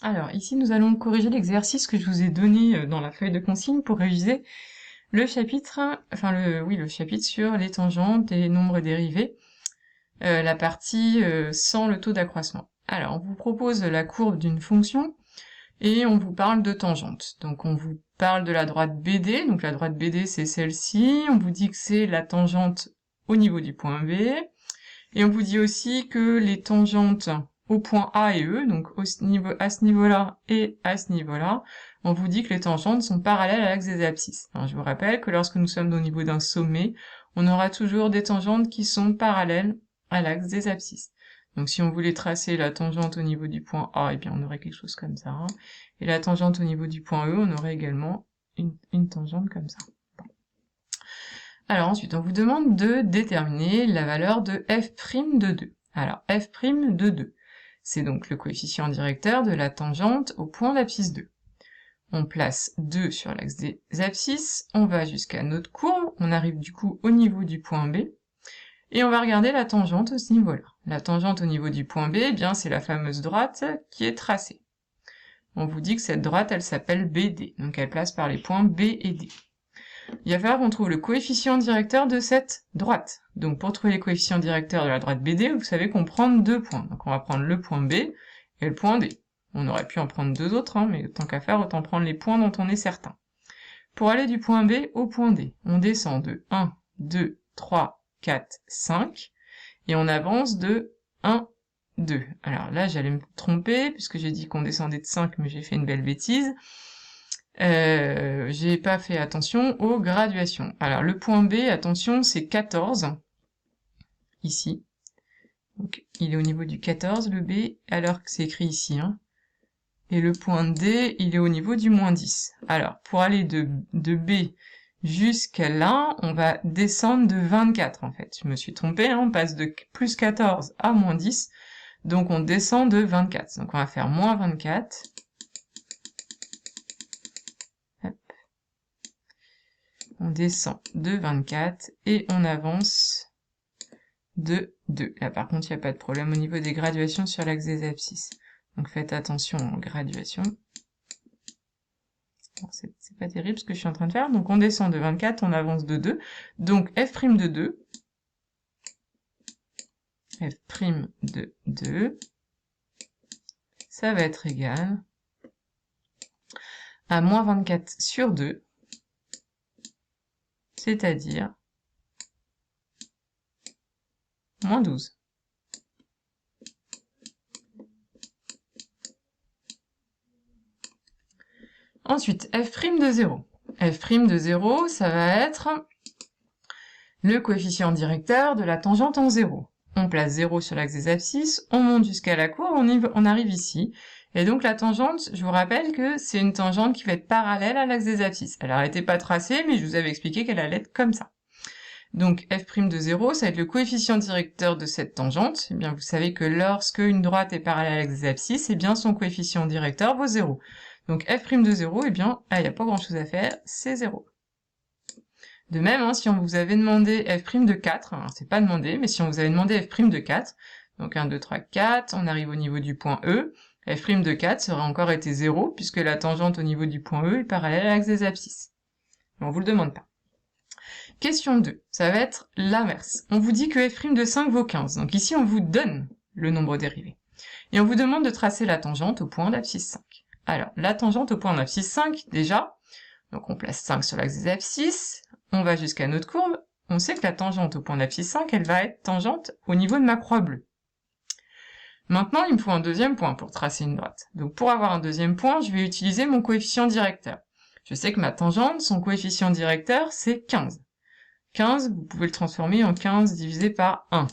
Alors, ici, nous allons corriger l'exercice que je vous ai donné dans la feuille de consigne pour réviser le chapitre, le chapitre sur les tangentes et nombres dérivés, la partie sans le taux d'accroissement. Alors, on vous propose la courbe d'une fonction et on vous parle de tangente. Donc, on vous parle de la droite BD. Donc, la droite BD, c'est celle-ci. On vous dit que c'est la tangente au niveau du point B. Et on vous dit aussi que les tangentes au point A et E, donc à ce niveau-là et à ce niveau-là, on vous dit que les tangentes sont parallèles à l'axe des abscisses. Alors, je vous rappelle que lorsque nous sommes au niveau d'un sommet, on aura toujours des tangentes qui sont parallèles à l'axe des abscisses. Donc si on voulait tracer la tangente au niveau du point A, eh bien on aurait quelque chose comme ça. Et la tangente au niveau du point E, on aurait également une tangente comme ça. Alors ensuite, on vous demande de déterminer la valeur de f' de 2. Alors, f' de 2, c'est donc le coefficient directeur de la tangente au point d'abscisse 2. On place 2 sur l'axe des abscisses, on va jusqu'à notre courbe, on arrive du coup au niveau du point B, et on va regarder la tangente à ce niveau-là. La tangente au niveau du point B, eh bien c'est la fameuse droite qui est tracée. On vous dit que cette droite, elle s'appelle BD, donc elle passe par les points B et D. Il va falloir qu'on trouve le coefficient directeur de cette droite. Donc pour trouver les coefficients directeurs de la droite BD, vous savez qu'on prend 2 points. Donc on va prendre le point B et le point D. On aurait pu en prendre 2 autres, mais tant qu'à faire, autant prendre les points dont on est certain. Pour aller du point B au point D, on descend de 1, 2, 3, 4, 5, et on avance de 1, 2. Alors là, j'allais me tromper, puisque j'ai dit qu'on descendait de 5, mais j'ai fait une belle bêtise. J'ai pas fait attention aux graduations. Alors le point B, attention, c'est 14, ici. Donc il est au niveau du 14, le B, alors que c'est écrit ici, hein. Et le point D, il est au niveau du moins 10. Alors, pour aller de B jusqu'à là, on va descendre de 24, en fait. Je me suis trompée, hein, on passe de plus 14 à moins 10, donc on descend de 24. Donc on va faire moins 24. Hop. On descend de 24 et on avance de 2. Là, par contre, il n'y a pas de problème au niveau des graduations sur l'axe des abscisses. Donc faites attention aux graduations. Bon, c'est pas terrible ce que je suis en train de faire. Donc on descend de 24, on avance de 2. Donc f' de 2, f' de 2, ça va être égal à moins 24 sur 2, c'est-à-dire moins 12. Ensuite, f' de 0. f' de 0, ça va être le coefficient directeur de la tangente en 0. On place 0 sur l'axe des abscisses, on monte jusqu'à la courbe, on arrive ici. Et donc la tangente, je vous rappelle que c'est une tangente qui va être parallèle à l'axe des abscisses. Elle n'était pas tracée, mais je vous avais expliqué qu'elle allait être comme ça. Donc f' de 0, ça va être le coefficient directeur de cette tangente. Eh bien, vous savez que lorsque une droite est parallèle à l'axe des abscisses, eh bien son coefficient directeur vaut 0. Donc f' de 0, eh bien, il n'y a pas grand-chose à faire, c'est 0. De même, hein, si on vous avait demandé f' de 4, alors c'est pas demandé, mais si on vous avait demandé f' de 4, donc 1, 2, 3, 4, on arrive au niveau du point E, f' de 4 serait encore été 0, puisque la tangente au niveau du point E est parallèle à l'axe des abscisses. Mais on vous le demande pas. Question 2, ça va être l'inverse. On vous dit que f' de 5 vaut 15, donc ici on vous donne le nombre dérivé. Et on vous demande de tracer la tangente au point d'abscisse 5. Alors, la tangente au point d'abscisse 5, déjà, donc on place 5 sur l'axe des abscisses, on va jusqu'à notre courbe, on sait que la tangente au point d'abscisse 5, elle va être tangente au niveau de ma croix bleue. Maintenant, il me faut un deuxième point pour tracer une droite. Donc pour avoir un deuxième point, je vais utiliser mon coefficient directeur. Je sais que ma tangente, son coefficient directeur, c'est 15. 15, vous pouvez le transformer en 15 divisé par 1.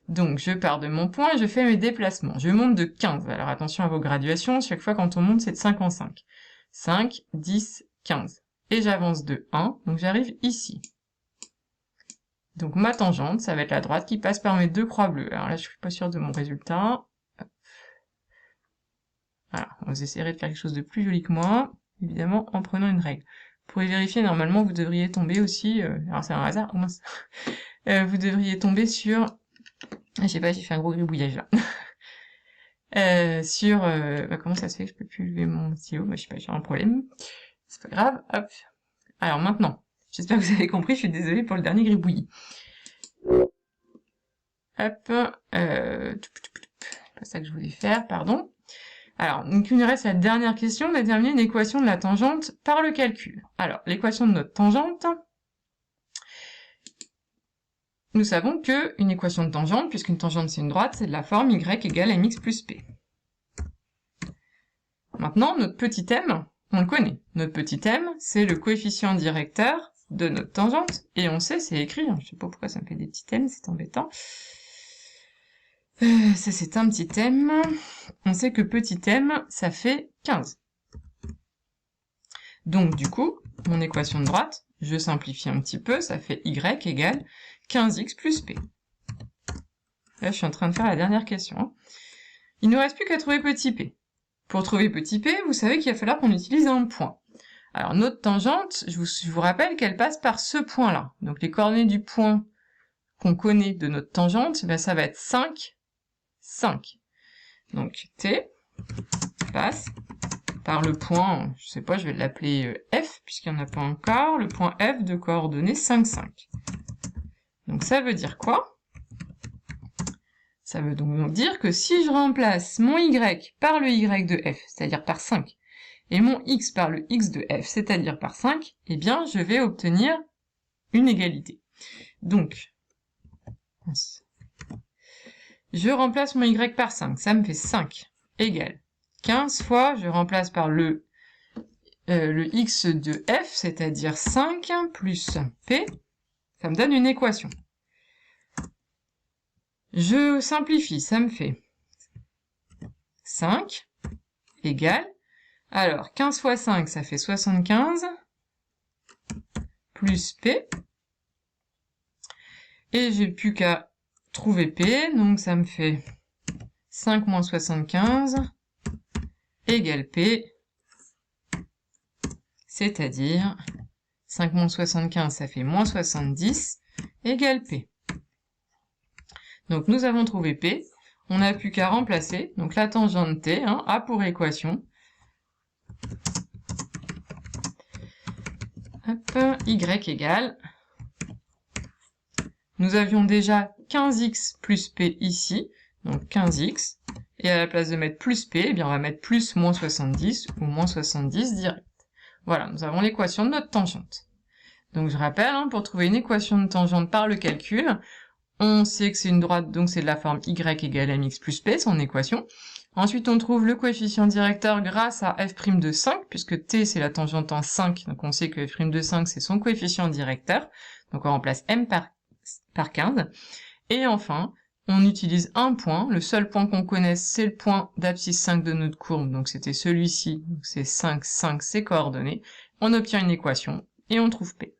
Donc je pars de mon point et je fais mes déplacements. Je monte de 15. Alors attention à vos graduations, chaque fois quand on monte, c'est de 5 en 5. 5, 10, 15. Et j'avance de 1, donc j'arrive ici. Donc ma tangente, ça va être la droite qui passe par mes deux croix bleues. Alors là, je suis pas sûre de mon résultat. Voilà, on va essayer de faire quelque chose de plus joli que moi, évidemment en prenant une règle. Pour y vérifier, normalement, vous devriez tomber aussi... alors c'est un hasard, au moins. Vous devriez tomber sur... Je sais pas, j'ai fait un gros gribouillage là. comment ça se fait que je peux plus lever mon stylo? Je sais pas, j'ai un problème. C'est pas grave, hop. Alors maintenant, j'espère que vous avez compris, je suis désolée pour le dernier gribouillis. Hop, c'est pas ça que je voulais faire, pardon. Alors, donc il nous reste la dernière question, déterminer une équation de la tangente par le calcul. Alors, l'équation de notre tangente, nous savons que une équation de tangente, puisqu'une tangente c'est une droite, c'est de la forme y égale mx plus p. Maintenant, notre petit m, on le connaît. Notre petit m, c'est le coefficient directeur de notre tangente, et on sait, c'est écrit, je sais pas pourquoi ça me fait des petits m, c'est embêtant. Ça c'est un petit m, on sait que petit m, ça fait 15. Donc du coup, mon équation de droite, je simplifie un petit peu, ça fait y égale 15x plus p. Là, je suis en train de faire la dernière question. Il ne nous reste plus qu'à trouver petit p. Pour trouver petit p, vous savez qu'il va falloir qu'on utilise un point. Alors notre tangente, je vous rappelle qu'elle passe par ce point-là. Donc les coordonnées du point qu'on connaît de notre tangente, ben, ça va être 5, 5. Donc t passe par le point, je sais pas, je vais l'appeler f, puisqu'il n'y en a pas encore, le point f de coordonnées 5, 5. Donc ça veut dire quoi? Ça veut donc dire que si je remplace mon y par le y de f, c'est-à-dire par 5, et mon x par le x de f, c'est-à-dire par 5, eh bien je vais obtenir une égalité. Donc, je remplace mon y par 5, ça me fait 5 égale 15 fois, je remplace par le x de f, c'est-à-dire 5 plus p, ça me donne une équation. Je simplifie, ça me fait 5 égale, alors 15 fois 5, ça fait 75, plus p, et j'ai plus qu'à trouver p, donc ça me fait 5 moins 75 égale p, c'est-à-dire 5 moins 75, ça fait moins 70, égale p. Donc nous avons trouvé p, on n'a plus qu'à remplacer, donc la tangente t a pour équation y égale, nous avions déjà 15x plus p ici, donc 15x, et à la place de mettre plus p, eh bien on va mettre plus moins 70, ou moins 70 direct. Voilà, nous avons l'équation de notre tangente. Donc je rappelle, pour trouver une équation de tangente par le calcul, on sait que c'est une droite, donc c'est de la forme y égale mx plus p, son équation. Ensuite, on trouve le coefficient directeur grâce à f' de 5, puisque t, c'est la tangente en 5, donc on sait que f' de 5, c'est son coefficient directeur. Donc on remplace m par 15. Et enfin, on utilise un point. Le seul point qu'on connaisse, c'est le point d'abscisse 5 de notre courbe, donc c'était celui-ci, donc c'est 5, 5, c'est coordonnées. On obtient une équation, et on trouve p.